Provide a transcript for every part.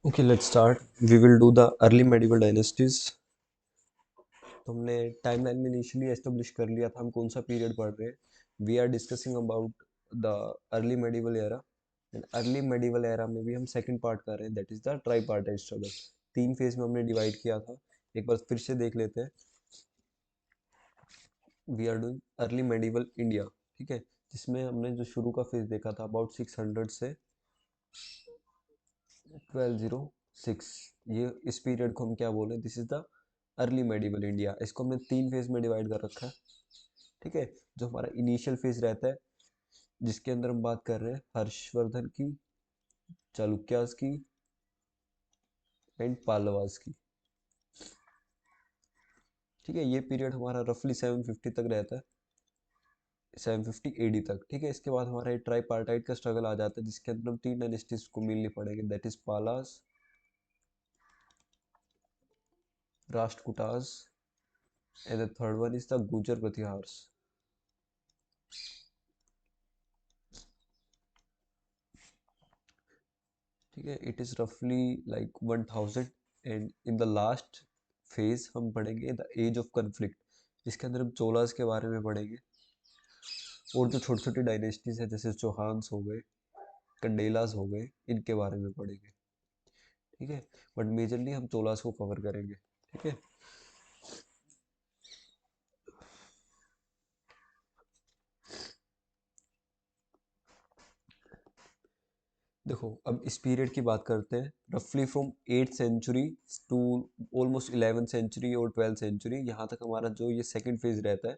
Okay, let's start. We will do the early medieval dynasties. तो हमने timeline में initially establish कर लिया था हम कौन सा पीरियड पढ़ रहे हैं. We are discussing about the early medieval era. And early medieval era में भी हम सेकंड पार्ट कर रहे हैं, that is the tripartite struggle. तीन फेज में हमने डिवाइड किया था. एक बार फिर से देख लेते हैं. We are doing early medieval India. ठीक है, जिसमें हमने जो शुरू का फेज देखा था अबाउट 600 से 1206. ये इस पीरियड को हम क्या बोले, this is the early medieval India. इसको हमने तीन फेज में डिवाइड कर रखा है. ठीक है, जो हमारा इनिशियल फेज रहता है जिसके अंदर हम बात कर रहे हैं हर्षवर्धन की, चालुक्यास की एंड पाल्लवास की. ठीक है, ये पीरियड हमारा रफली 750 तक रहता है, 750 एडी तक. ठीक है, इसके बाद हमारा ट्राईपार्टाइट का स्ट्रगल आ जाता है जिसके अंदर हम तीन डायनेस्टीज को मिलनी पड़ेंगे, that is Palas, Rashtrakutas and the third one is the Gurjar Pratihars. ठीक है, इट इज रफली like 1000. And in the last phase हम पढ़ेंगे द एज ऑफ कन्फ्लिक्ट, जिसके अंदर हम चोलास के बारे में पढ़ेंगे और जो छोटी छोटी डायनेस्टीज है जैसे चौहान्स हो गए, कंडेलास हो गए, इनके बारे में पढ़ेंगे. ठीक है, बट मेजरली हम चोलास को कवर करेंगे. ठीक है, देखो अब इस पीरियड की बात करते हैं. रफली from 8th century to almost 11th century और 12th सेंचुरी, यहाँ तक हमारा जो ये सेकंड फेज रहता है.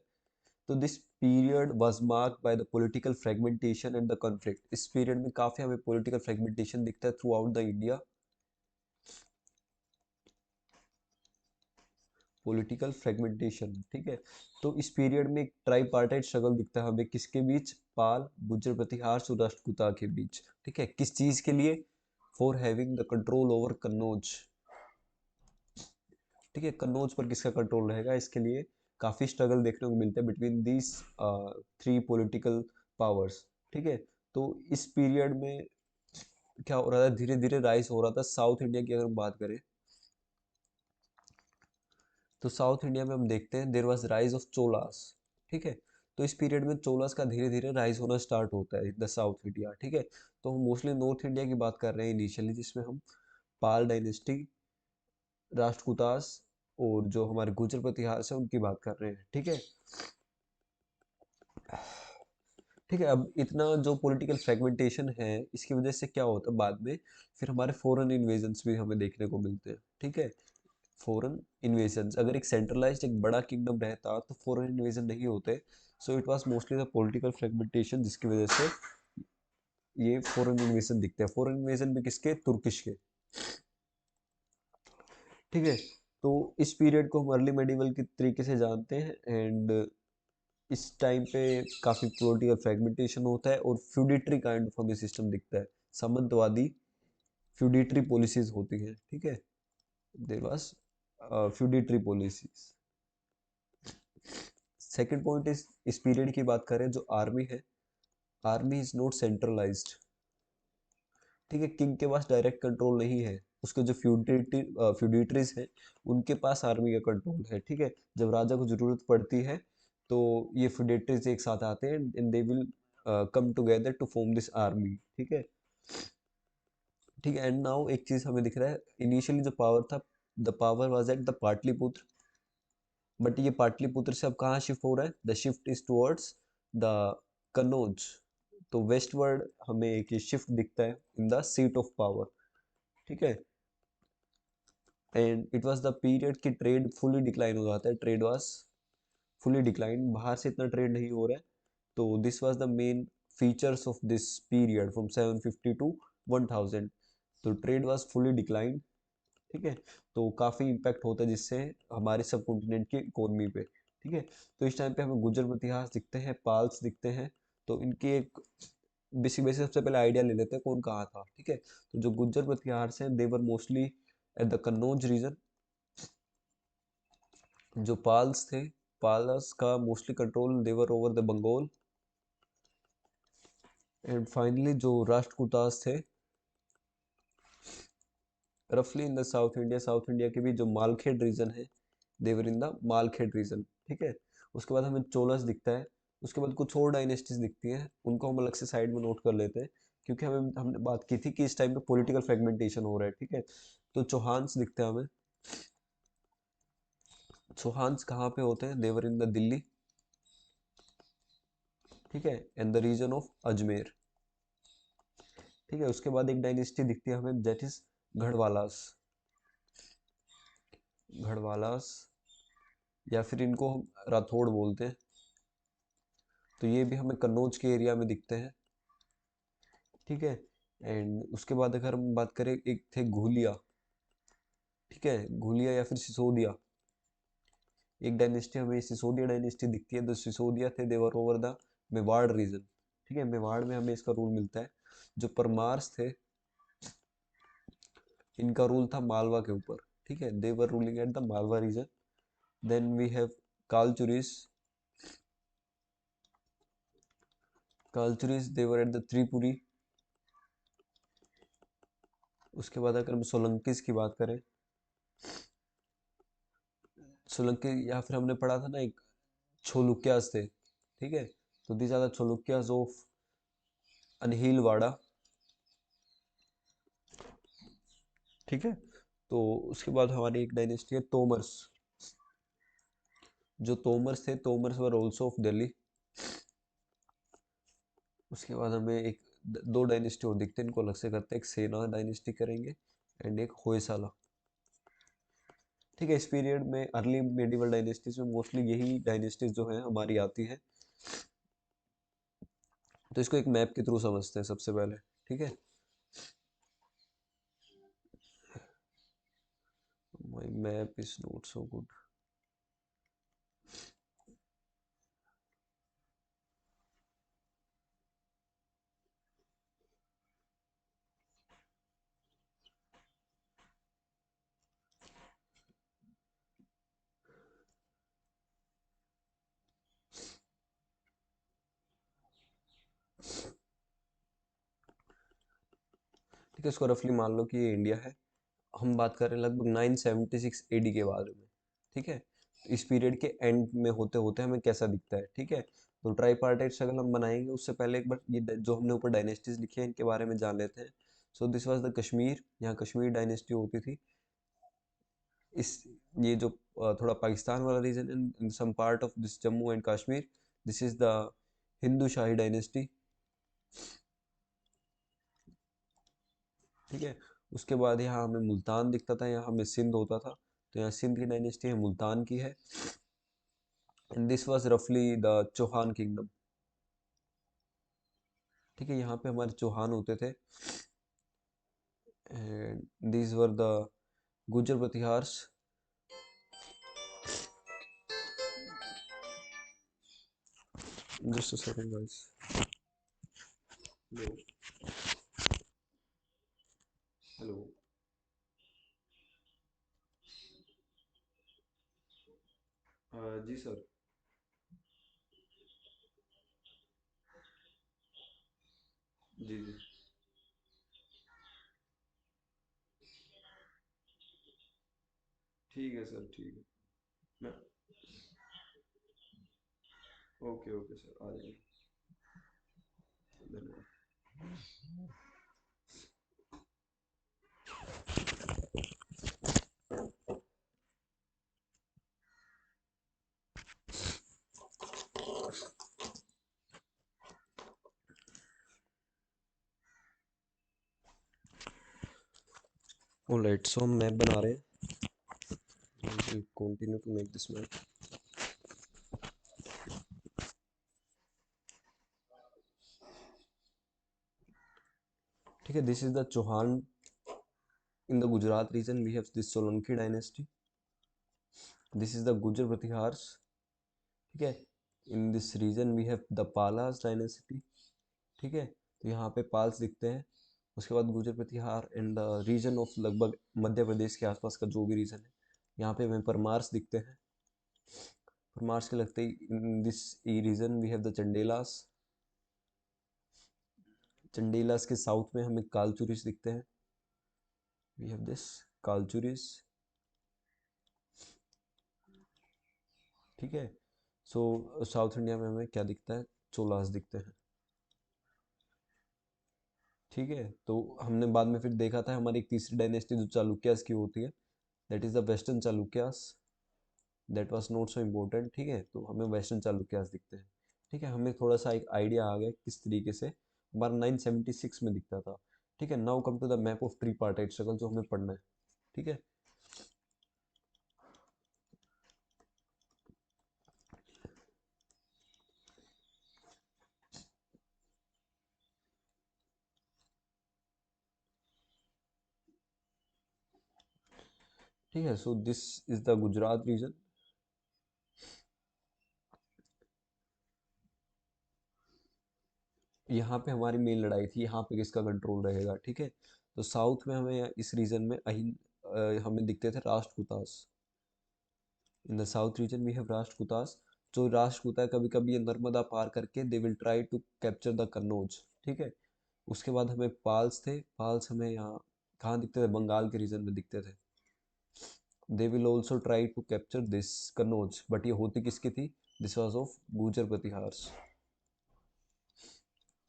तो this period was marked by the political fragmentation and the conflict. इस पीरियड में काफी हमें पॉलिटिकल फ्रेगमेंटेशन दिखता है through out the India. Political fragmentation. ठीक है, तो इस पीरियड में एक ट्राईपार्टाइट स्ट्रगल दिखता है हमें किसके बीच, पाल, गुर्जर प्रतिहार, राष्ट्रकूटा के बीच. ठीक है, किस चीज के लिए, for having the control over Kannauj. ठीक है, कन्नौज पर किसका कंट्रोल रहेगा, इसके लिए काफी स्ट्रगल देखने को मिलते हैं between these three political powers. ठीक है, तो इस पीरियड में क्या हो रहा था, धीरे धीरे राइज हो रहा था साउथ इंडिया की. अगर हम बात करें तो साउथ इंडिया में हम देखते हैं there was rise of Cholas. ठीक है, तो इस पीरियड में चोलास का धीरे धीरे राइज होना स्टार्ट होता है इन द साउथ इंडिया. ठीक है, तो हम मोस्टली नॉर्थ इंडिया की बात कर रहे हैं इनिशियली, जिसमें हम पाल डायनेस्टी, राष्ट्रकूटास और जो हमारे गुर्जर प्रतिहार से उनकी बात कर रहे हैं. ठीक है, ठीक है, अब इतना जो पॉलिटिकल फ्रेगमेंटेशन है इसकी वजह से क्या होता है बाद में, फिर हमारे फॉरेन इन्वेजन्स भी हमें देखने को मिलते हैं. ठीक है, फॉरेन इन्वेजन्स, अगर एक सेंट्रलाइज्ड एक बड़ा किंगडम रहता तो फॉरेन इन्वेजन नहीं होते. So it was mostly the political fragmentation जिसकी वजह से ये फॉरेन इन्वेजन दिखते हैं. फॉरेन इन्वेजन भी किसके, तुर्किश के. ठीक है, तो इस पीरियड को हम अर्ली मेडिवल के तरीके से जानते हैं. एंड इस टाइम पे काफी पॉलिटिकल फ्रेगमेंटेशन होता है और फ्यूडिटरी काइंड ऑफ हमें सिस्टम दिखता है, सामंतवादी फ्यूडिटरी पॉलिसीज होती हैं. ठीक है, there was feudatory policies. Second point इस पीरियड की बात करें, जो आर्मी है, आर्मी इज नॉट सेंट्रलाइज्ड. ठीक है, किंग के पास डायरेक्ट कंट्रोल नहीं है, उसके जो फ्यूडिटरीज हैं उनके पास आर्मी का कंट्रोल है. ठीक है, जब राजा को जरूरत पड़ती है तो ये फ्यूडिटरीज एक साथ आते हैं and they will come together to form this army. ठीक है, ठीक है, एंड नाउ एक चीज हमें दिख रहा है, इनिशियली जो पावर था, the power was at the Pataliputra. But ये पाटलिपुत्र से अब कहाँ शिफ्ट हो रहा है, the shift is towards the Kannauj. तो वेस्टवर्ड हमें एक ये शिफ्ट दिखता है in the seat of power. ठीक है, and it was the period की ट्रेड फुली डिक्लाइन हो जाता है. ट्रेड वाज फुली डिक्लाइन, बाहर से इतना ट्रेड नहीं हो रहा है. तो this was the main features of this period from 750 to 1000. तो ट्रेड वाज फुली डिक्लाइन. ठीक है, तो काफ़ी इम्पैक्ट होता है जिससे हमारे सब कॉन्टिनेंट की इकोनॉमी पे. ठीक है, तो इस टाइम पे हमें गुर्जर इतिहास दिखते हैं, पाल्स दिखते हैं. तो इनकी एक बेसिक बेसिक सबसे पहले आइडिया ले लेते हैं कौन कहाँ था. ठीक है, तो जो गुर्जर इतिहास हैं they were mostly at the Kannauj region. जो पाल्स थे, पाल्स का mostly control they were over the Bengal. And finally जो राष्ट्रकूटास थे, रफली इन द साउथ इंडिया के भी जो मालखेड़ रीजन है, they were in the Malkhed reason, ठीक है। उसके बाद हमें चोलस दिखता है। उसके बाद कुछ और डायनेस्टीज दिखती हैं, उनको हम अलग से साइड में नोट कर लेते हैं, क्योंकि हमें हमने बात की थी कि इस टाइम पे पॉलिटिकल फ्रेगमेंटेशन हो रहा है, ठीक है। तो चौहान्स दिखते हैं हमें। चौहान्स कहाँ पे होते हैं? देवर इन द दिल्ली, ठीक है, and the region of Ajmer, ठीक है। उसके बाद एक डायनेस्टी दिखती है हमें, दैट इज गढ़वालास। गढ़वालास, या फिर इनको हम राठौड़ बोलते हैं। तो ये भी हमें कन्नौज के एरिया में दिखते हैं, ठीक है। एंड उसके बाद अगर हम बात करें, एक थे घुलिया, ठीक है, घुलिया या फिर सिसोदिया। एक डायनेस्टी हमें सिसोदिया डायनेस्टी दिखती है। तो सिसोदिया थे, देवर ओवर द मेवाड़ रीजन, ठीक है। मेवाड़ में हमें इसका रूल मिलता है। जो परमार्स थे, इनका रूल था मालवा के ऊपर, ठीक है। They were ruling at the Malwa region. Then we have Kalachuris. Kalachuris they were at the Tripuri. उसके बाद अगर हम सोलंकीस की बात करें, सोलंकी, या फिर हमने पढ़ा था ना एक छोलुक्यास थे, ठीक है। तो दीज आर द छोलुक्यास ऑफ अनहीलवाड़ा, ठीक है। तो उसके बाद हमारी एक डायनेस्टी है तोमर्स। जो तोमर्स थे, Tomars were also of Delhi. उसके बाद हमें एक दो डायनेस्टी और दिखते हैं, इनको अलग से करते हैं। एक सेना डायनेस्टी करेंगे एंड एक होयसाला, ठीक है। इस पीरियड में अर्ली मेडिवल डायनेस्टीज में मोस्टली यही डायनेस्टीज जो है हमारी आती है। तो इसको एक मैप के थ्रू समझते हैं सबसे पहले, ठीक है। My map is not so good. ठीक है, इसको रफली मान लो कि ये इंडिया है। हम बात कर रहे हैं लगभग 976 एडी के बारे में, ठीक है। तो इस पीरियड के एंड में होते होते हमें कैसा दिखता है, ठीक है। तो ट्राईपार्टाइट स्ट्रगल हम बनाएंगे, उससे पहले एक बार ये जो हमने ऊपर डायनेस्टीज लिखी है इनके बारे में जान लेते हैं। सो दिस वाज द कश्मीर, यहाँ कश्मीर डायनेस्टी होती थी। इस ये जो थोड़ा पाकिस्तान वाला region, in some part of this Jammu and Kashmir, this is the Hindu Shahi dynasty, ठीक है। उसके बाद यहाँ हमें मुल्तान दिखता था, यहाँ हमें सिंध होता था। तो यहाँ सिंध की डायनेस्टी है, मुल्तान की है। एंड दिस वाज रफली द चौहान किंगडम, ठीक है। यहाँ पे हमारे चौहान होते थे। And these were the Gujar Pratihars. Just a second guys. Hello. Hello. जी सर। जी जी। ठीक है सर, ठीक है। मैं ओके ओके सर, आ जाएंगे। धन्यवाद। ऑलराइट, सो हम मैप बना रहे हैं। Continue to make this map. ठीक है, this is the Chauhan in the Gujarat region. We have this Solanki dynasty. This is the Gujar Pratihars, ठीक है। In this region we have the Palas dynasty, ठीक है। तो यहाँ पे पाल्स दिखते हैं। उसके बाद गुजर प्रतिहार एंड द रीजन ऑफ लगभग मध्य प्रदेश के आसपास का जो भी रीजन है, यहाँ पे हमें परमार्स दिखते हैं। परमार्स के लगते ही in this region we have the Chandelas. Chandelas के साउथ में हमें कालचुरिस दिखते हैं। वी हैव दिस कालचुरिस, ठीक है। सो साउथ इंडिया में हमें क्या दिखता है, चोलास दिखते हैं, ठीक है। तो हमने बाद में फिर देखा था हमारी एक तीसरी डायनेस्टी जो चालुक्यास की होती है, that is the western Chalukyas, that was not so important, ठीक है। तो हमें वेस्टर्न चालुक्यास दिखते हैं, ठीक है। हमें थोड़ा सा एक आइडिया आ गया किस तरीके से हमारा 976 में दिखता था, ठीक है। Now come to the map of tripartite struggle जो हमें पढ़ना है, ठीक है। ठीक है, so this is the Gujarat region. यहाँ पे हमारी मेन लड़ाई थी, यहाँ पे किसका कंट्रोल रहेगा, ठीक है। तो साउथ में हमें इस रीजन में हमें दिखते थे Rashtrakutas. In the south region we have Rashtrakutas. जो राष्ट्रकूटा कभी कभी ये नर्मदा पार करके they will try to capture the Kannauj, ठीक है। उसके बाद हमें पाल्स थे, पाल्स हमें यहाँ कहाँ दिखते थे, बंगाल के रीजन में दिखते थे। They will also try to capture this Kannauj, but ये होती किसकी थी, दिस वॉज ऑफ गुजर प्रतिहार्स,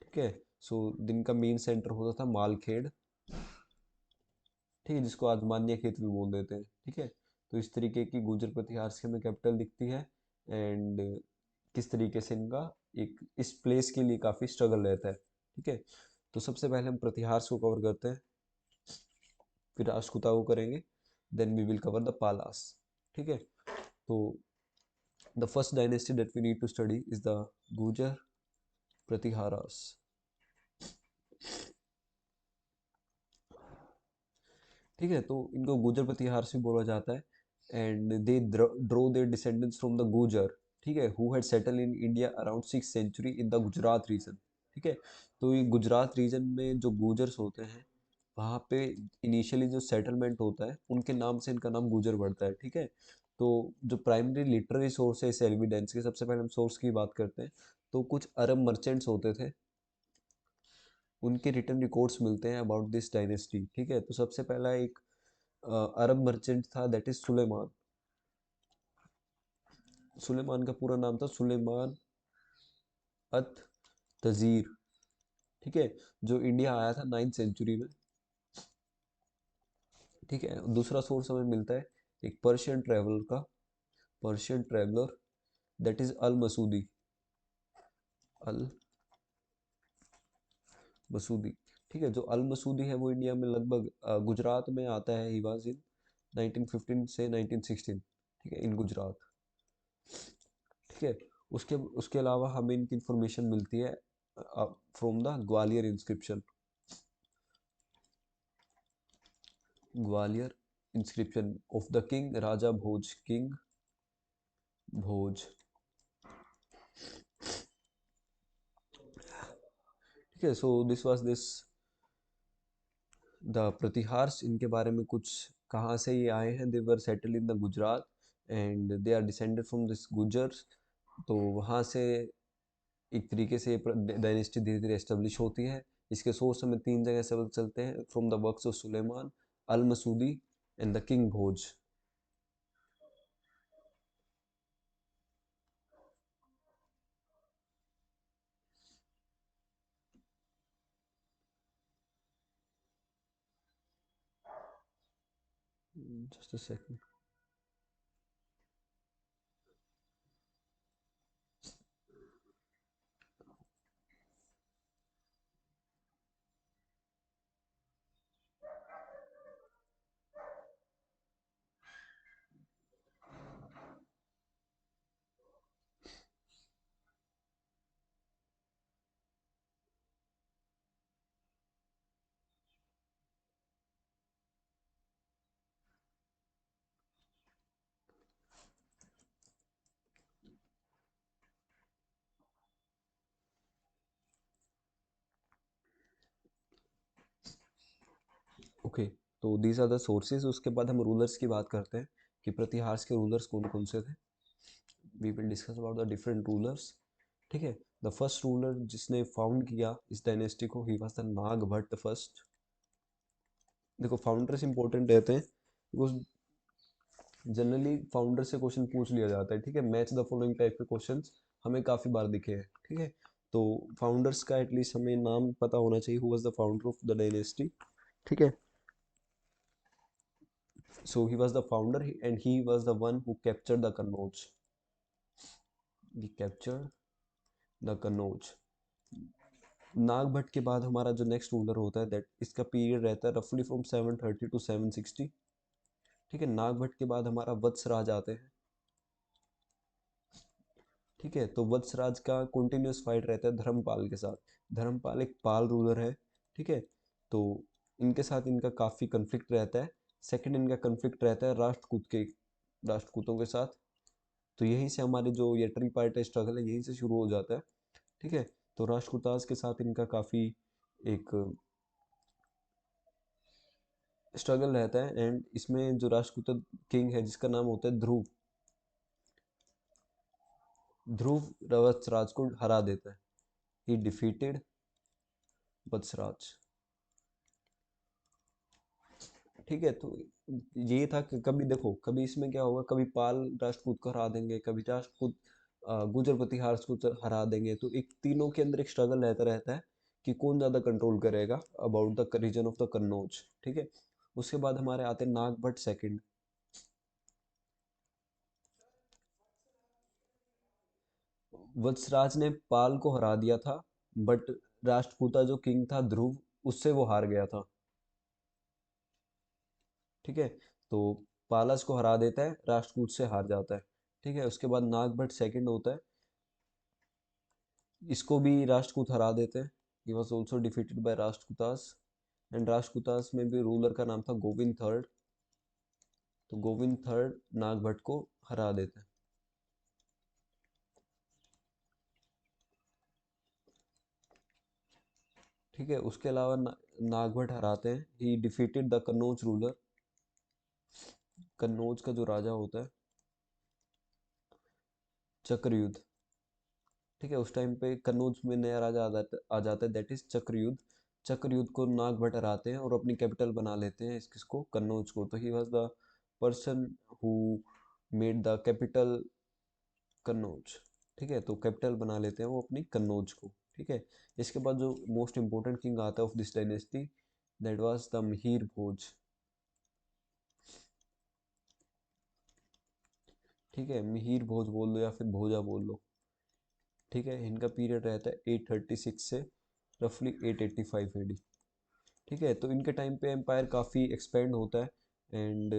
ठीक है। सो दिन का मेन सेंटर होता था मालखेड़, ठीक है, जिसको आज मान्य खेत भी बोल देते हैं, ठीक है। तो इस तरीके की गुर्जर प्रतिहार से हमें कैपिटल दिखती है। एंड किस तरीके से इनका एक इस प्लेस के लिए काफ़ी स्ट्रगल रहता है, ठीक है। तो सबसे पहले हम प्रतिहार को कवर करते हैं, फिर राष्ट्रकूटा को करेंगे, then we will cover the Palas, ठीक है। तो the first dynasty that we need to study is the Gurjar Pratiharas, ठीक है। तो इनको गुर्जर प्रतिहार से बोला जाता है। And they drew their descendants from the Gurjar, ठीक है, who had settle in India around 6th century in the Gujarat region, ठीक है। तो ये गुजरात रीजन में जो गुर्जर्स होते हैं, वहाँ पे इनिशियली जो सेटलमेंट होता है उनके नाम से इनका नाम गुर्जर पड़ता है, ठीक है। तो जो प्राइमरी लिटरेरी सोर्स है इस एविडेंस के, सबसे पहले हम सोर्स की बात करते हैं। तो कुछ अरब मर्चेंट्स होते थे, उनके रिटर्न रिकॉर्ड्स मिलते हैं अबाउट दिस डायनेस्टी, ठीक है। तो सबसे पहला एक अरब मर्चेंट था, दैट इज सुलेमान। सुलेमान का पूरा नाम था सुलेमान अत तजीर, ठीक है, जो इंडिया आया था 9th century में, ठीक है। दूसरा सोर्स हमें मिलता है एक पर्शियन ट्रेवलर का, Persian traveller, that is Al Masudi, Al Masudi, ठीक है। जो अल मसूदी है वो इंडिया में लगभग गुजरात में आता है, ही वाज इन 1915 से 1916, ठीक है, इन गुजरात, ठीक है। उसके उसके अलावा हमें इनकी इंफॉर्मेशन मिलती है from the Gwalior inscription, Gwalior inscription of the king Raja Bhoj, king Bhoj, ठीक है। So this was this the Pratihars, इनके बारे में कुछ, कहाँ से ये आए हैं, they were settle in the Gujarat and they are descended from this Gujars. तो वहाँ से एक तरीके से डायनेस्टी धीरे धीरे एस्टेब्लिश होती है। इसके सोर्स हमें तीन जगह से पता चलते हैं, from the works of Suleiman, Al Masudi and the king Bhoj. Just a second. Okay, तो दीज आर द सोर्सेज। उसके बाद हम रूलर्स की बात करते हैं कि प्रतिहार्स के रूलर्स कौन कौन से थे। We will discuss about the different rulers, ठीक है। द फर्स्ट रूलर जिसने फाउंड किया इस डायनेस्टी को, he was the Naga Bhatta first. देखो फाउंडर्स इंपॉर्टेंट रहते हैं, जनरली फाउंडर से क्वेश्चन पूछ लिया जाता है, ठीक है, मैच द फॉलोइंग टाइप के क्वेश्चंस हमें काफ़ी बार दिखे हैं, ठीक है। तो फाउंडर्स का एटलीस्ट हमें नाम पता होना चाहिए, who was the founder of the dynasty, ठीक है। So he was the founder and he was the one who captured the Kannauj. He captured the Kannauj. नाग भट्ट के बाद हमारा जो नेक्स्ट रूलर होता है दैट इसका पीरियड रहता है रफली फ्रॉम 730 टू 760, ठीक है। नाग भट्ट के बाद हमारा वत्सराज आते हैं, ठीक है। तो वत्सराज का कंटिन्यूस फाइट रहता है धर्मपाल के साथ। धर्मपाल एक पाल रूलर है, ठीक है। तो इनके साथ इनका काफ़ी कन्फ्लिक्ट रहता है। सेकंड इनका कन्फ्लिक्ट रहता है राष्ट्रकूतों के साथ। तो यहीं से हमारे जो ये ट्री स्ट्रगल है यहीं से शुरू हो जाता है, ठीक है। तो राष्ट्रकूटास के साथ इनका काफ़ी एक स्ट्रगल रहता है एंड इसमें जो राष्ट्रकूट किंग है जिसका नाम होता है ध्रुव, ध्रुव वत्सराज को हरा देता है। ही डिफीटेड वत्सराज, ठीक है। तो ये था कि कभी देखो कभी इसमें क्या होगा, कभी पाल राजपूत को हरा देंगे, कभी राजपूत गुर्जर प्रतिहार को हरा देंगे। तो एक तीनों के अंदर एक स्ट्रगल रहता रहता है कि कौन ज्यादा कंट्रोल करेगा about the region of the Kannauj, ठीक है। उसके बाद हमारे आते हैं नाग भट्ट सेकंड। वत्सराज ने पाल को हरा दिया था, बट राष्ट्रकूटा जो किंग था ध्रुव, उससे वो हार गया था, ठीक है। तो पालस को हरा देता है, राष्ट्रकूट से हार जाता है, ठीक है। उसके बाद नागभट्ट सेकंड होता है, इसको भी राष्ट्रकूट हरा देते हैं। ही was also defeated by Rashtrakutas and Rashtrakutas में भी रूलर का नाम था गोविंद थर्ड। तो गोविंद थर्ड नागभट्ट को हरा देते हैं, ठीक है। उसके अलावा नागभट्ट हराते हैं। ही defeated the Kannauj ruler, Kannauj का जो राजा होता है चक्रयुद्ध, ठीक है। उस टाइम पे कन्नौज में नया राजा आ जाता है दैट इज चक्रयुद्ध। चक्रयुद्ध को नागभट्ट हराते हैं और अपनी कैपिटल बना लेते हैं किसको, कन्नौज को। तो he was the person who made the capital Kannauj, ठीक है। तो कैपिटल बना लेते हैं वो अपनी कन्नौज को, ठीक है। इसके बाद जो मोस्ट इंपॉर्टेंट किंग आता है of this dynasty that was the Mihir Bhoj, ठीक है। मिहिर भोज बोल लो या फिर भोजा बोल लो, ठीक है। इनका पीरियड रहता है 836 से रफली 885 एडी, ठीक है। तो इनके टाइम पे एम्पायर काफ़ी एक्सपेंड होता है and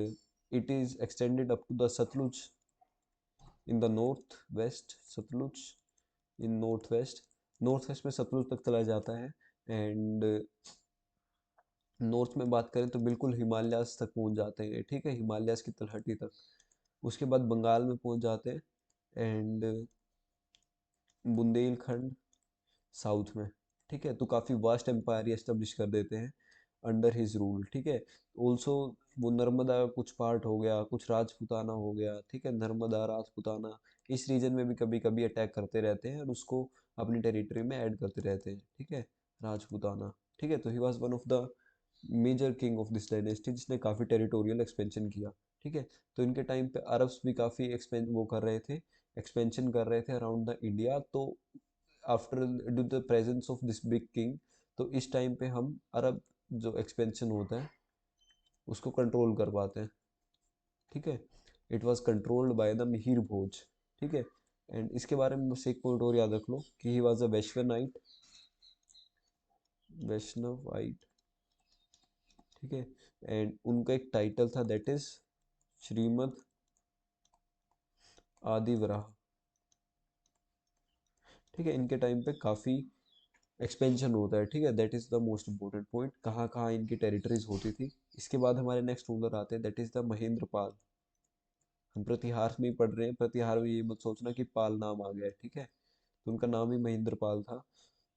it is extended up to the Sutlej in the north west, Sutlej in north west में सतलुज तक चला जाता है एंड नॉर्थ में बात करें तो बिल्कुल हिमालयास तक पहुंच जाते हैं, ठीक है, हिमालयास की तलहटी तक। उसके बाद बंगाल में पहुंच जाते हैं एंड बुंदेलखंड साउथ में, ठीक है। तो काफ़ी वास्ट एम्पायर एस्टेब्लिश कर देते हैं अंडर हिज रूल, ठीक है। ऑल्सो वो नर्मदा का कुछ पार्ट हो गया, कुछ राजपुताना हो गया, ठीक है। नर्मदा राजपुताना इस रीजन में भी कभी कभी अटैक करते रहते हैं और उसको अपनी टेरिटरी में ऐड करते रहते हैं, ठीक है, राजपुताना, ठीक है। तो he was one of the major king of this dynasty जिसने काफ़ी टेरिटोरियल एक्सपेंशन किया, ठीक है। तो इनके टाइम पे अरब्स भी काफ़ी वो कर रहे थे, एक्सपेंशन कर रहे थे अराउंड द इंडिया। तो after due the presence of this big king, तो इस टाइम पे हम अरब जो एक्सपेंशन होता है उसको कंट्रोल कर पाते हैं, ठीक है। It was controlled by the Mihir Bhoj, ठीक है। एंड इसके बारे में बस एक पॉइंट और याद रख लो कि ही वाज अ वैश्वनाइट, वैष्णवाइट, ठीक है। एंड उनका एक टाइटल था दैट इज श्रीमद आदि वराह, ठीक है। इनके टाइम पे काफ़ी एक्सपेंशन होता है, ठीक है। That is the most important point, कहाँ कहाँ इनकी टेरिटरीज होती थी। इसके बाद हमारे नेक्स्ट रूलर आते हैं that is the Mahendra Pal. हम प्रतिहार में ही पढ़ रहे हैं, प्रतिहार में ये मत सोचना कि पाल नाम आ गया है, ठीक है। तो उनका नाम ही महेंद्र पाल था।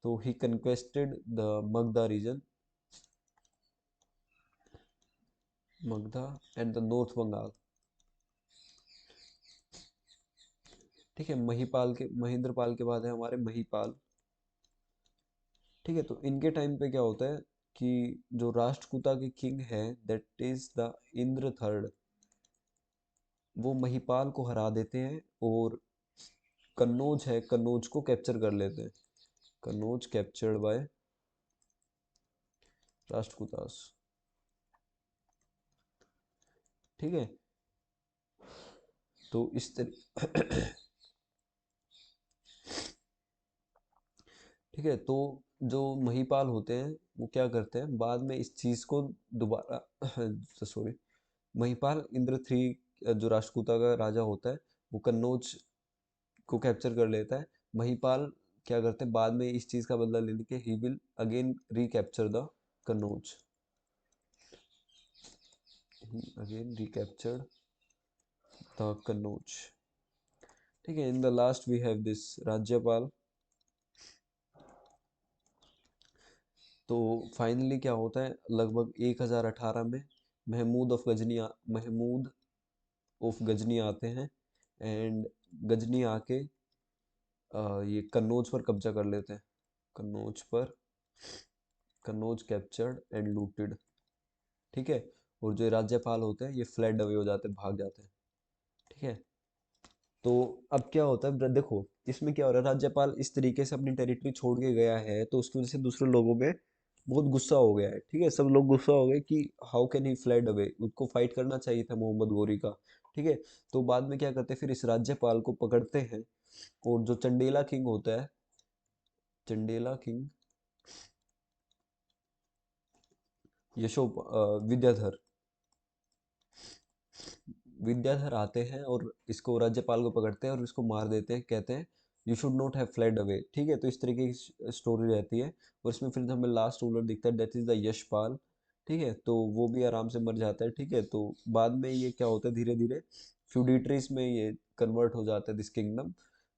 तो he conquested the Magadha region, Magadha and the north Bengal, ठीक है। महिपाल के महेंद्र पाल के बाद है हमारे महिपाल, ठीक है। तो इनके टाइम पे क्या होता है कि जो राष्ट्रकूटा के किंग है that is the Indra third, वो महिपाल को हरा देते हैं और कन्नौज है, कन्नौज को कैप्चर कर लेते हैं। Kannauj captured by Rashtrakutas. ठीक है, तो इस तरह ठीक है, तो जो महिपाल होते हैं वो क्या करते हैं बाद में इस चीज को दोबारा सॉरी, महिपाल इंद्र थ्री जो राष्ट्रकूटा का राजा होता है वो कन्नौज को कैप्चर कर लेता है। महिपाल क्या करते हैं बाद में इस चीज का बदला लेने के he will again recapture the Kannauj, he again recaptured the Kannauj. ठीक है, in the last we have this Rajyapal. तो फाइनली क्या होता है लगभग 1018 में महमूद ऑफ गजनी आते हैं एंड गजनी आके ये कन्नौज पर कब्जा कर लेते हैं। कन्नौज पर, कन्नौज कैप्चर्ड एंड लूटेड। ठीक है, और जो राज्यपाल होते हैं ये फ्लड अवे हो जाते हैं, भाग जाते हैं। ठीक है, तो अब क्या होता है देखो इसमें क्या हो रहा है, राज्यपाल इस तरीके से अपनी टेरिटरी छोड़ के गया है तो उसकी वजह से दूसरे लोगों में बहुत गुस्सा हो गया है। ठीक है, सब लोग गुस्सा हो गए कि how can he flood away, उसको फाइट करना चाहिए था मोहम्मद गोरी का। ठीक है, तो बाद में क्या करते हैं फिर इस राज्यपाल को पकड़ते हैं और जो चंडेला किंग होता है, चंडेला किंग विद्याधर, विद्याधर आते हैं और इसको राज्यपाल को पकड़ते हैं और इसको मार देते हैं, कहते हैं you should not have fled away. ठीक है, तो इस तरीके की स्टोरी रहती है और इसमें फिर हमें लास्ट रूलर दिखता है दैट इज द यशपाल। ठीक है, तो वो भी आराम से मर जाता है। ठीक है, तो बाद में ये क्या होता है धीरे धीरे फ्यूडिटरीज में ये कन्वर्ट हो जाता है this kingdom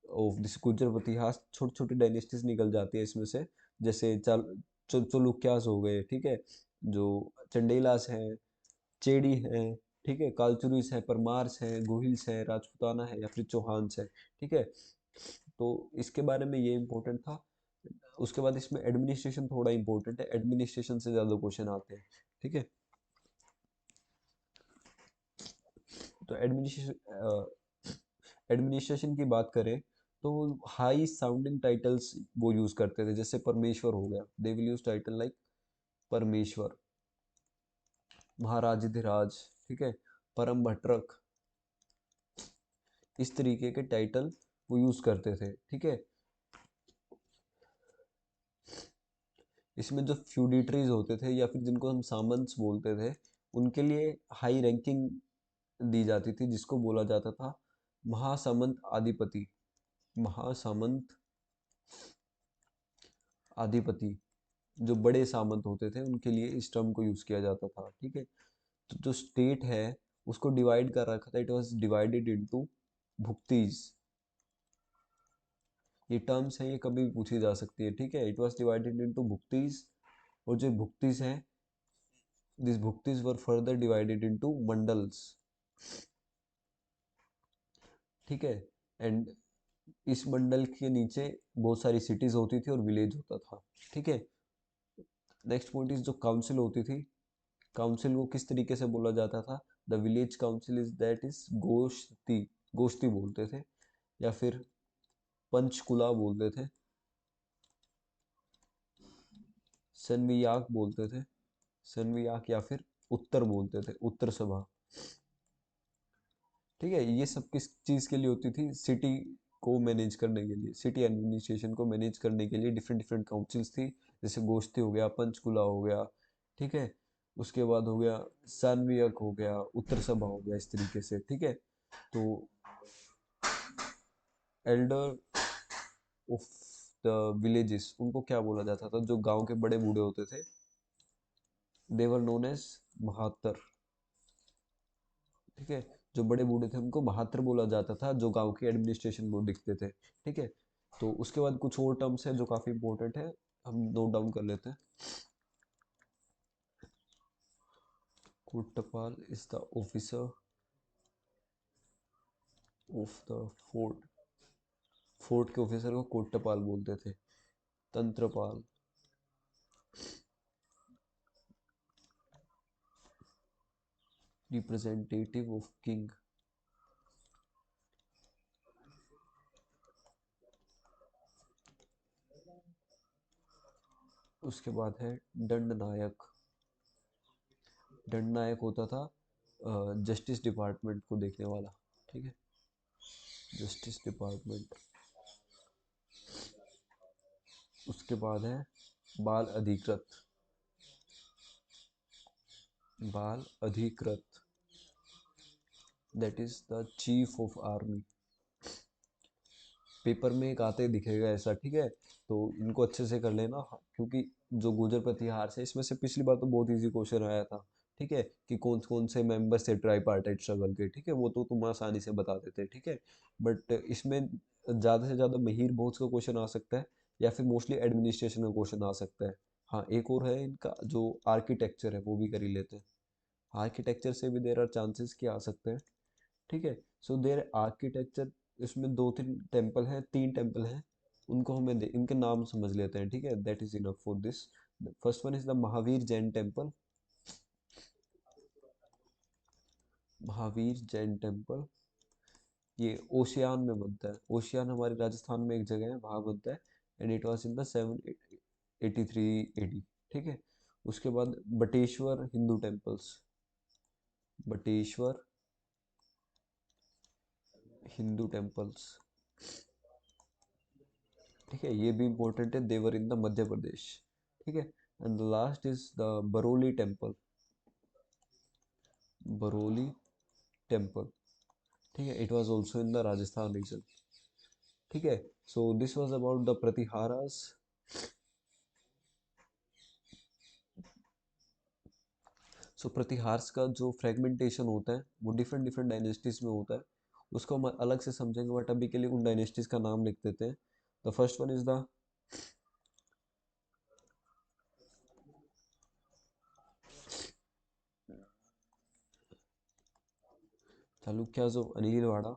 of this Gurjar इतिहास। छोटी छोटी डायनेस्टीज निकल जाती है इसमें से, जैसे चलुक्यास हो गए। ठीक है, जो चंडेलास हैं, चेड़ी है, ठीक है, कालचुरीस है, परमार्स है, गोहिल्स है, राजपूताना है या फिर चौहान्स है। ठीक है, तो इसके बारे में ये इंपॉर्टेंट था। उसके बाद इसमें एडमिनिस्ट्रेशन थोड़ा इंपॉर्टेंट है, एडमिनिस्ट्रेशन से ज़्यादा क्वेश्चन आते हैं। ठीक है, तो एडमिनिस्ट्रेशन की बात करें तो हाई साउंडिंग टाइटल्स वो यूज़ करते थे, जैसे परमेश्वर हो गया, they will use title like परमेश्वर, महाराजाधिराज, ठीक है, परम भट्टरक, इस तरीके के टाइटल वो यूज करते थे। ठीक है, इसमें जो फ्यूडिटरीज होते थे या फिर जिनको हम सामंत्स बोलते थे उनके लिए हाई रैंकिंग दी जाती थी जिसको बोला जाता था महासामंत आधिपति। महासामंत आधिपति, जो बड़े सामंत होते थे उनके लिए इस टर्म को यूज किया जाता था। ठीक है, तो जो स्टेट है उसको डिवाइड कर रखा था, इट वाज डिवाइडेड इनटू भुक्तीज। ये टर्म्स है ये कभी भी पूछी जा सकती है। ठीक है, it was divided into Bhuktis, और जो भुक्तीज हैं this Bhuktis were further divided into Mandals. ठीक है, एंड इस मंडल के नीचे बहुत सारी सिटीज होती थी और विलेज होता था। ठीक है, नेक्स्ट पॉइंट इज जो काउंसिल होती थी, काउंसिल को किस तरीके से बोला जाता था, the village council is that is Goshti, गोश्ती बोलते थे या फिर पंचकुला बोलते थे, सनवियाक बोलते थे, सनवियाक या फिर उत्तर बोलते थे, उत्तर सभा। ठीक है, ये सब किस चीज़ के लिए होती थी, सिटी को मैनेज करने के लिए, सिटी एडमिनिस्ट्रेशन को मैनेज करने के लिए डिफरेंट डिफरेंट काउंसिल्स थी, जैसे गोश्ती हो गया, पंचकुला हो गया। ठीक है, उसके बाद हो गया सान्वियक हो गया, उत्तर सभा हो गया, इस तरीके से। ठीक है, तो एल्डर ऑफ द विलेजेस उनको क्या बोला जाता था, जो गांव के बड़े बूढ़े होते थे, देवर नोन एज महातर। ठीक है, जो बड़े बूढ़े थे उनको महातर बोला जाता था, जो गांव की एडमिनिस्ट्रेशन को दिखते थे। ठीक है, तो उसके बाद कुछ और टर्म्स है जो काफी इंपॉर्टेंट है, हम नोट डाउन कर लेते हैं। Kotpal is the officer of the fort, fort के ऑफिसर को कोटपाल बोलते थे। Tantrapal, representative of king. उसके बाद है दंड नायक। दंड नायक होता था जस्टिस डिपार्टमेंट को देखने वाला। ठीक है, जस्टिस डिपार्टमेंट। उसके बाद है बाल अधिकृत। बाल अधिकृत, that is the chief of army. Paper में एक आते दिखेगा ऐसा, ठीक है। तो इनको अच्छे से कर लेना, क्योंकि जो गुर्जर प्रतिहार से, इसमें से पिछली बार तो बहुत इजी क्वेश्चन आया था। ठीक है, कि कौन कौन से मेंबर्स थे ट्राईपार्टाइट स्ट्रगल के। ठीक है, वो तो तुम आसानी से बता देते। ठीक है, बट इसमें ज़्यादा से ज़्यादा महिर भोज का क्वेश्चन आ सकता है, या फिर मोस्टली एडमिनिस्ट्रेशन का क्वेश्चन आ सकता है। हाँ, एक और है इनका जो आर्किटेक्चर है, वो भी कर ही लेते हैं। आर्किटेक्चर से भी देर आर चांसेस कि आ सकते हैं। ठीक है, सो देर आर्किटेक्चर, इसमें दो तीन टेम्पल हैं, तीन टेम्पल हैं। उनको हमें इनके नाम समझ लेते हैं। ठीक है, that is enough for this. First one is the Mahavir Jain temple. Mahavir Jain temple, ये ओशियान में बनता है। ओशियान हमारे राजस्थान में एक जगह है, वहाँ बनता है। And it was in the 783 AD। ठीक है, उसके बाद बटेश्वर हिंदू टेम्पल्स। बटेश्वर हिंदू टेम्पल्स, ठीक है, ये भी इंपॉर्टेंट है। They were in the Madhya Pradesh. ठीक है, and the last is the Baroli temple. Baroli temple, ठीक है, it was also in the Rajasthan region. ठीक है, so this was about the Pratiharas. So Pratihars का जो फ्रेगमेंटेशन होता है वो डिफरेंट डिफरेंट डायनेस्टीज में होता है। उसको हम अलग से समझेंगे, बट अभी के लिए उन डायनेस्टीज का नाम लिख देते हैं। The first one is the Chalukyas of Anilwada,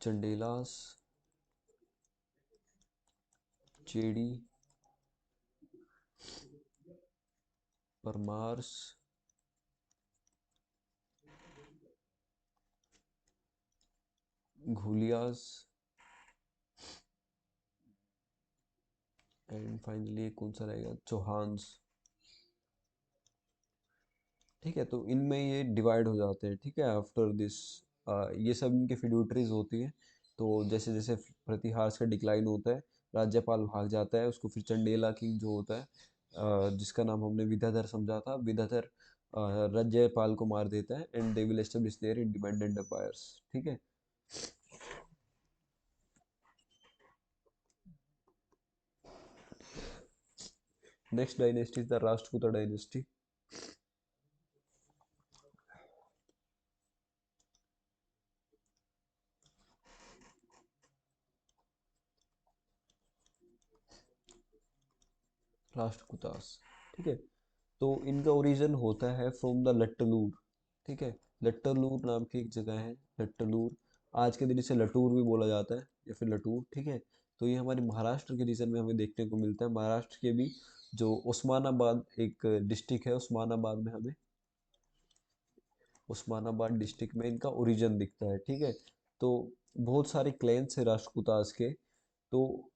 Chandelas, Chedi, Paramars, Guhilas, and finally कौन सा रहेगा, चौहान्स। ठीक है, तो इनमें ये डिवाइड हो जाते हैं। ठीक है, आफ्टर दिस ये सब इनके फिड्यूटरीज होती है। तो जैसे जैसे प्रतिहार्स का डिक्लाइन होता है, राज्यपाल भाग जाता है, उसको फिर चंडेला किंग जो होता है, जिसका नाम हमने विद्याधर समझा था, विद्याधर राज्यपाल को मार देता है, and they will establish their independent empires. ठीक है, next dynasty is the Rashtrakuta dynasty. Rashtrakutas, ठीक है, तो इनका ओरिजिन होता है फ्रॉम द लट्टलूर। ठीक है, लट्टलूर नाम की एक जगह है, लट्टलूर। आज के दिन इसे लटूर भी बोला जाता है, या फिर लटूर। ठीक है, तो ये हमारे महाराष्ट्र के रीजन में हमें देखने को मिलता है। महाराष्ट्र के भी जो उस्मानाबाद एक डिस्ट्रिक्ट है, उस्मानाबाद में हमें, उस्मानाबाद डिस्ट्रिक्ट में इनका ओरिजिन दिखता है। ठीक है, तो बहुत सारे क्लैंस है राष्ट्रकूटास के। तो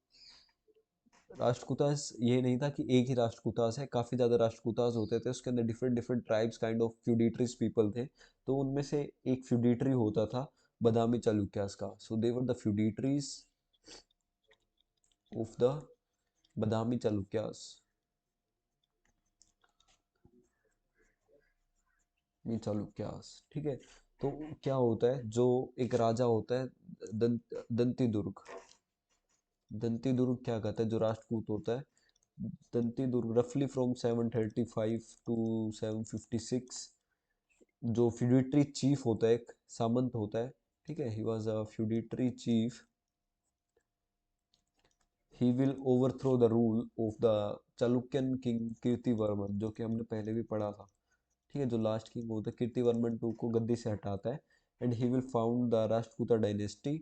राष्ट्रकूटास ये नहीं था कि एक ही राष्ट्रकूटास है, काफ़ी ज़्यादा राष्ट्रकूटास होते थे। उसके अंदर different different tribes, kind of feudatories people थे। तो उनमें से एक फ्यूडिटरी होता था बदामी चालुक्यास का। सो दे वर द फ्यूडिटरीज ऑफ द बदामी चालुक्यास। मी चालुक्यास, ठीक है। तो क्या होता है, जो एक राजा होता है, दंती दुर्ग। दंती दुर्ग क्या कहता है, जो राष्ट्रकूट होता है, दंती दुर्ग रफली फ्रॉम 735 टू 756। जो फ्यूडिटरी चीफ होता है, एक सामंत होता है। ठीक है, he was a feudatory chief. He will overthrow the rule of the Chalukyan king Kirtivarman, जो कि हमने पहले भी पढ़ा था। ठीक है, जो लास्ट किंग होता है कीर्तिवर्मन टू को गद्दी से हटाता है। And he will found the Rashtrakuta dynasty,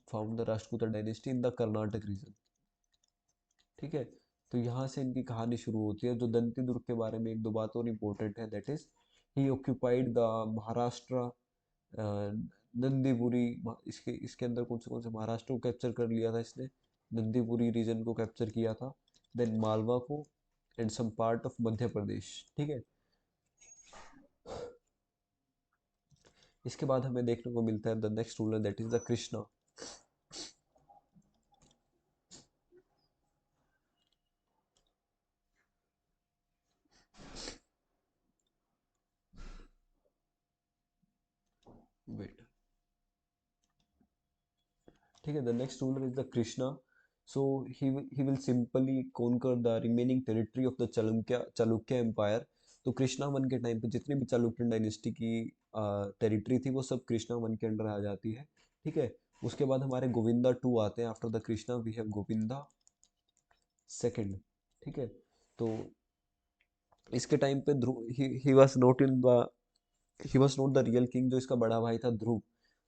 found the Rashtrakuta dynasty in the Karnataka region. ठीक है, तो यहाँ से इनकी कहानी शुरू होती है। जो दंती दुर्ग के बारे में एक दो बात और इम्पोर्टेंट है, that is he occupied the Maharashtra, Nandipuri. इसके इसके अंदर कौन से महाराष्ट्र को कैप्चर कर लिया था इसने, नंदीपुरी रीजन को कैप्चर किया था, देन मालवा को, and some part of Madhya Pradesh. ठीक है, इसके बाद हमें देखने को मिलता है the next ruler, that is the Krishna. Wait, ठीक है, the next ruler is the Krishna. So he will simply conquer the remaining territory of the Chalukya empire. तो कृष्णा वन के टाइम पे जितनी भी चालुक्य डायनेस्टी की टेरिटरी थी वो सब कृष्णा वन के अंडर आ जाती है। ठीक है, उसके बाद हमारे गोविंदा टू आते हैं। After the Krishna we have Govinda second. ठीक है, तो इसके टाइम पे Dhruva, he was not in the, he was not the real king. जो इसका बड़ा भाई था ध्रुव,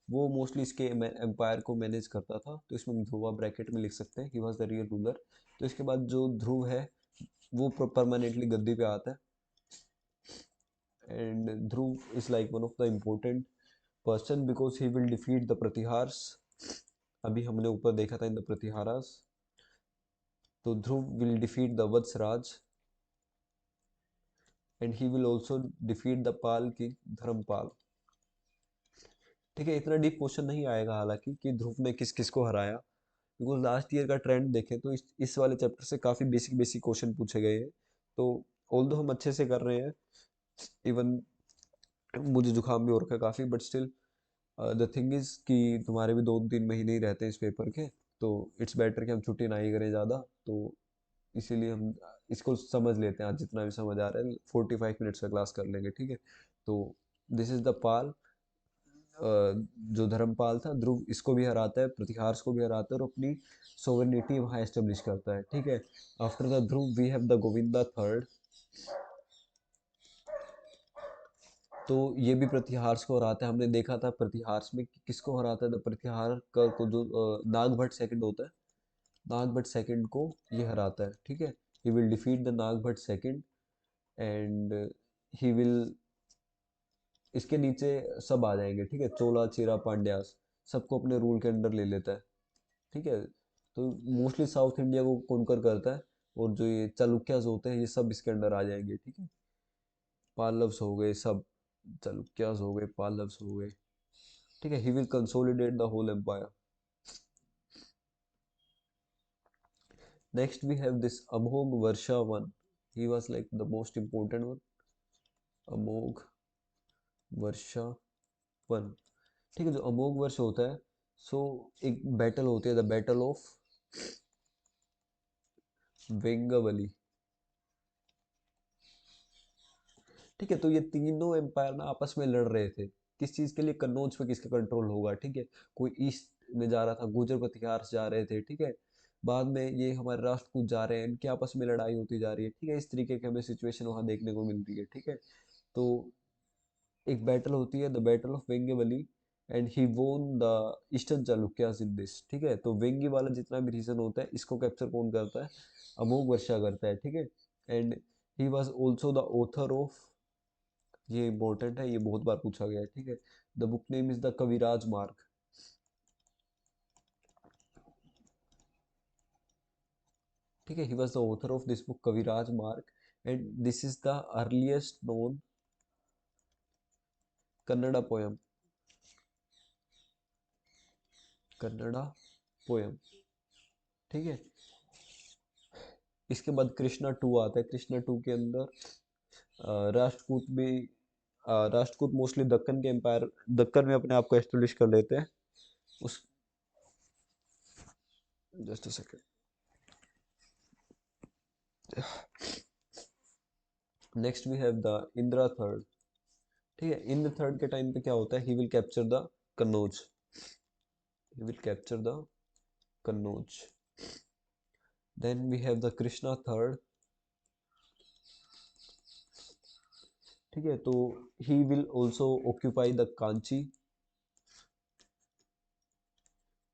वो मोस्टली इसके एम्पायर को मैनेज करता था, तो इसमें ध्रुवा ब्रैकेट में लिख सकते हैं, ही वाज द रियल रूलर। तो इसके बाद जो ध्रुव है वो परमानेंटली गद्दी पे आता है, and Dhruva is like one of the important person because he will defeat the Pratihars. अभी हमने ऊपर देखा था इन द प्रतिहारास। तो Dhruva will defeat the Vatsraj, and he will also defeat the Pal king Dharmapal. ठीक है, इतना डीप क्वेश्चन नहीं आएगा हालांकि कि ध्रुव ने किस किस को हराया, बिकॉज लास्ट ईयर का ट्रेंड देखें तो इस वाले चैप्टर से काफ़ी बेसिक बेसिक क्वेश्चन पूछे गए हैं। तो ऑल दो हम अच्छे से कर रहे हैं, इवन मुझे जुकाम भी हो रखा है काफ़ी, but still the thing is कि तुम्हारे भी 2-3 महीने ही रहते हैं इस पेपर के, तो इट्स बेटर कि हम छुट्टी ना ही करें ज़्यादा। तो इसीलिए हम इसको समझ लेते हैं, आज जितना भी समझ आ रहा है 45 मिनट्स का क्लास कर लेंगे। ठीक है, तो दिस इज़ द पाल। जो धर्मपाल था, ध्रुव इसको भी हराता है, प्रतिहार्स को भी हराता है और अपनी सोवरेनिटी वहाँ एस्टेब्लिश करता है। ठीक है, after the Dhruva we have the Govinda third. तो ये भी प्रतिहार्स को हराता है। हमने देखा था प्रतिहार्स में किसको हराता है, द प्रतिहार का को जो नागभट्ट सेकंड होता है, नागभट्ट सेकंड को ये हराता है। ठीक है, he will defeat the Nagabhata second, and he will, इसके नीचे सब आ जाएंगे। ठीक है, चोला चेरा पांड्यास सबको अपने रूल के अंडर ले लेता है। ठीक है, तो मोस्टली साउथ इंडिया को कॉन्कर करता है, और जो ये चालुक्यास होते हैं ये सब इसके अंडर आ जाएंगे। ठीक है, पाल्लव्स हो गए सब, चालुक्यास हो गए, पाल्लव्स हो गए। ठीक है, he will consolidate the whole empire. Next we have this Amogha Varsha one. He was like the most important one, Amogha Varsha one. ठीक है, जो अमोघ वर्ष होता है, सो एक बैटल होती है, द बैटल ऑफ वेंगवली। ठीक है, तो ये तीनों एम्पायर ना आपस में लड़ रहे थे, किस चीज के लिए, कन्नौज पे किसका कंट्रोल होगा। ठीक है, कोई ईस्ट में जा रहा था, गुर्जर प्रतिहार से जा रहे थे। ठीक है, बाद में ये हमारे राष्ट्रकूट जा रहे हैं, इनके आपस में लड़ाई होती जा रही है। ठीक है, इस तरीके की हमें सिचुएशन वहां देखने को मिलती है। ठीक है, तो एक बैटल होती है, the battle of Vengavalli, and he won the eastern Chalukyas in this. ठीक है, तो वेंगी वाला जितना भी रीजन होता है इसको कैप्चर कौन करता है, अमोघ वर्षा करता है। ठीक है, and he was also the author of, ये इंपॉर्टेंट है, ये बहुत बार पूछा गया है। ठीक है, the book name is the Kaviraja Marga. ठीक है, he was the author of this book Kaviraja Marga, and this is the earliest known Kannada poem, Kannada poem. ठीक है, इसके बाद कृष्णा टू आता है। कृष्णा टू के अंदर राष्ट्रकूट भी, राष्ट्रकूट मोस्टली दक्कन के एम्पायर, दक्कन में अपने आप को एस्टेब्लिश कर लेते हैं। उस, just a second, next we have the Indira third. ठीक है, इंद्र थर्ड के टाइम पे क्या होता है, he will capture the Kannauj, he will capture the Kannauj. Then we have the Krishna third. ठीक है, तो he will also occupy the Kanchi।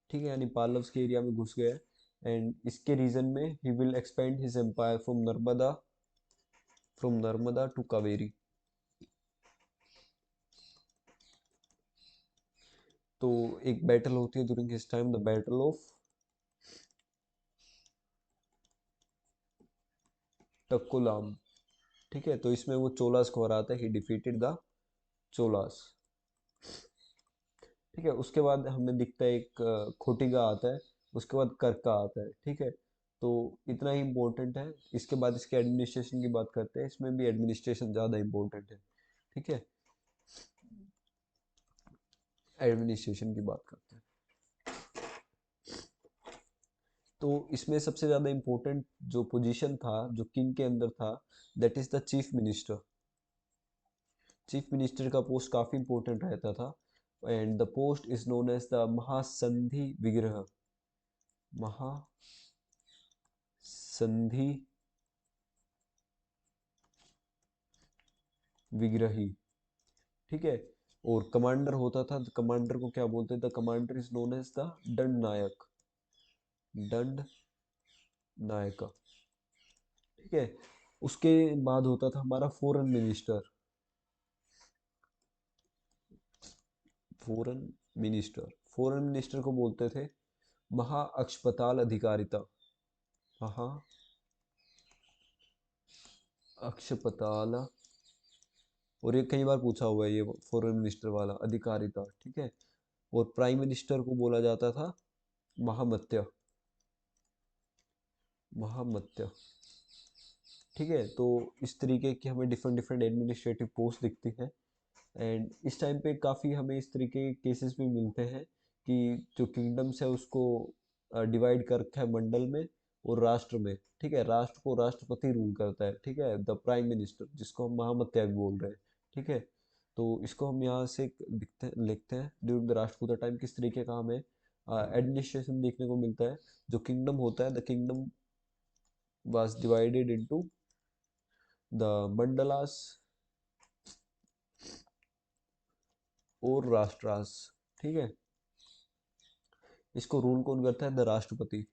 ठीक है, यानी पार्लव्स के एरिया में घुस गया है। एंड इसके रीजन में he will expand his empire from Narmada to Kaveri. तो एक बैटल होती है during his time, the battle of Takkolam. ठीक है, तो इसमें वो चोलास को हराता है, ही डिफीटेड द चोलास। ठीक है, उसके बाद हमें दिखता है एक खोटिगा आता है, उसके बाद कर्का आता है। ठीक है, तो इतना ही इम्पोर्टेंट है। इसके बाद इसके एडमिनिस्ट्रेशन की बात करते हैं, इसमें भी एडमिनिस्ट्रेशन ज़्यादा इम्पोर्टेंट है। ठीक है, एडमिनिस्ट्रेशन की बात करते हैं, तो इसमें सबसे ज़्यादा इम्पोर्टेंट जो पोजीशन था जो किंग के अंदर था, that is the chief minister. Chief minister का पोस्ट काफ़ी इम्पोर्टेंट रहता था, and the post is known as the Mahasandhi Vigraha. Mahasandhi विग्रही। ठीक है, और कमांडर होता था, कमांडर को क्या बोलते थे, the commander is known as the Danda Nayak. दंड नायक। ठीक है, उसके बाद होता था हमारा foreign minister. Foreign foreign minister को बोलते थे महाअक्षपताल अधिकारिता। महा अक्षपताल, और ये कई बार पूछा हुआ है ये फॉरेन मिनिस्टर वाला, अधिकारिता। ठीक है, और प्राइम मिनिस्टर को बोला जाता था महामत्य। महामत्य। ठीक है, तो इस तरीके की हमें डिफरेंट डिफरेंट एडमिनिस्ट्रेटिव पोस्ट दिखती है। एंड इस टाइम पे काफ़ी हमें इस तरीके के केसेस भी मिलते हैं कि जो किंगडम्स है उसको डिवाइड कर रखा है मंडल में और राष्ट्र में। ठीक है, राष्ट्र को राष्ट्रपति रूल करता है। ठीक है, द प्राइम मिनिस्टर, जिसको हम महामत्या भी बोल रहे हैं। ठीक है, तो इसको हम यहाँ से लिखते हैं ड्यूरिंग द राष्ट्रकूटा टाइम किस तरीके का हमें एडमिनिस्ट्रेशन देखने को मिलता है। जो किंगडम होता है, the kingdom was divided into the mandalas और राष्ट्रास। ठीक है, इसको रूल कौन करता है, the rashtrapati.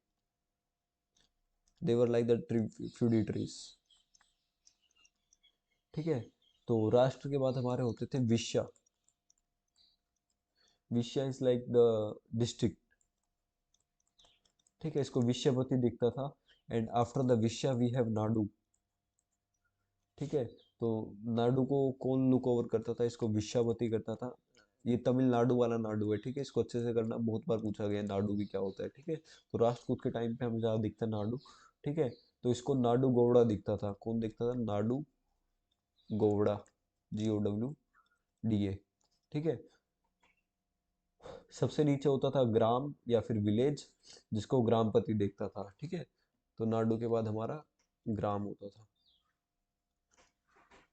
They were like the feudatories. ठीक है, तो राष्ट्र के बाद हमारे होते थे विश्या। Vishaya is like the district. ठीक है, इसको विश्यापति दिखता था। And after the vishaya we have nadu. ठीक है, तो नाडु को कौन लुक ओवर करता था, इसको विश्यापति करता था। ये तमिलनाडु वाला नाडु है। ठीक है, इसको अच्छे से करना, बहुत बार पूछा गया है नाडु भी क्या होता है। ठीक है, तो राष्ट्रकूट के टाइम पे हमें ज़्यादा दिखता है नाडु। ठीक है, तो इसको नाडु गौड़ा दिखता था। कौन दिखता था, नाडु गौड़ा, GOWDA। ठीक है, सबसे नीचे होता था ग्राम या फिर विलेज, जिसको ग्रामपति देखता था। ठीक है, तो नाडु के बाद हमारा ग्राम होता था।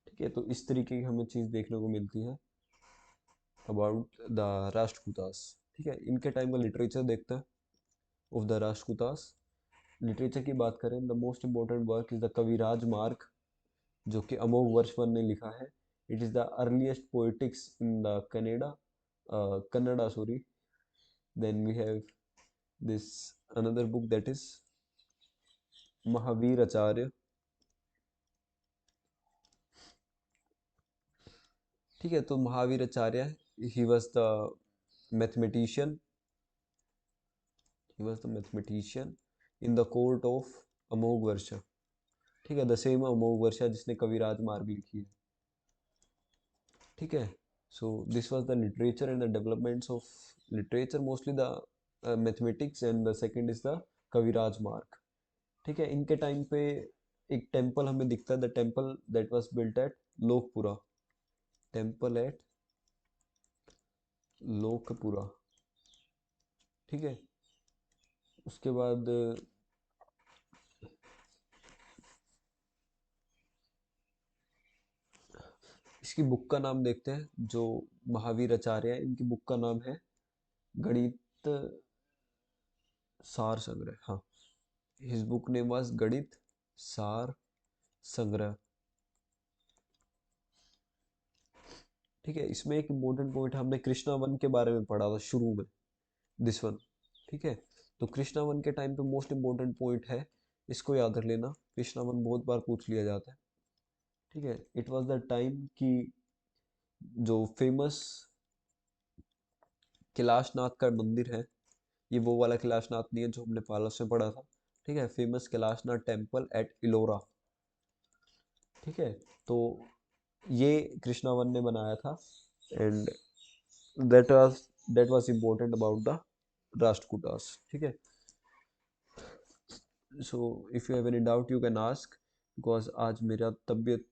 ठीक है, तो इस तरीके की हमें चीज़ देखने को मिलती है अबाउट द राष्ट्रकूटास। ठीक है, इनके टाइम का लिटरेचर देखते हैं ऑफ द राष्ट्रकूटास। लिटरेचर की बात करें, the most important work is the Kaviraja Marga, जो कि अमोघ वर्षवन ने लिखा है। It is the earliest poetics in the Kannada sorry. Then we have this another book that is Mahavira Acharya. ठीक है, तो Mahavira Acharya, he was the mathematician, he was the mathematician in the court of Amoghavarsha. ठीक है, द सेम अमोघ वर्ष जिसने कविराज मार्ग लिखी है। ठीक है, so this was the literature and the developments of literature, mostly the mathematics, and the second is the Kaviraja Marga. ठीक है, इनके टाइम पे एक टेम्पल हमें दिखता है, the temple that was built at Lokapura. Temple at Lokapura. ठीक है, उसके बाद इसकी बुक का नाम देखते हैं। जो महावीर आचार्य है, इनकी बुक का नाम है गणित सार संग्रह। हाँ, हिज बुक नेम वाज गणित सार संग्रह। ठीक है, इसमें एक इम्पोर्टेंट पॉइंट हमने कृष्णा वन के बारे में पढ़ा था शुरू में, दिस वन। ठीक है, तो कृष्णा वन के टाइम पे मोस्ट इम्पोर्टेंट पॉइंट है, इसको याद रख लेना, कृष्णा वन बहुत बार पूछ लिया जाता है। ठीक है, इट वाज द टाइम कि जो फेमस कैलाशनाथ का मंदिर है, ये वो वाला कैलाशनाथ नहीं है जो हमने पालस में पढ़ा था। ठीक है, famous Kailashnath temple at Ellora. ठीक है, तो ये कृष्णा वन ने बनाया था, and that was that was important about the Rashtrakutas. ठीक है, so if you have any doubt you can ask, because आज मेरा तबीयत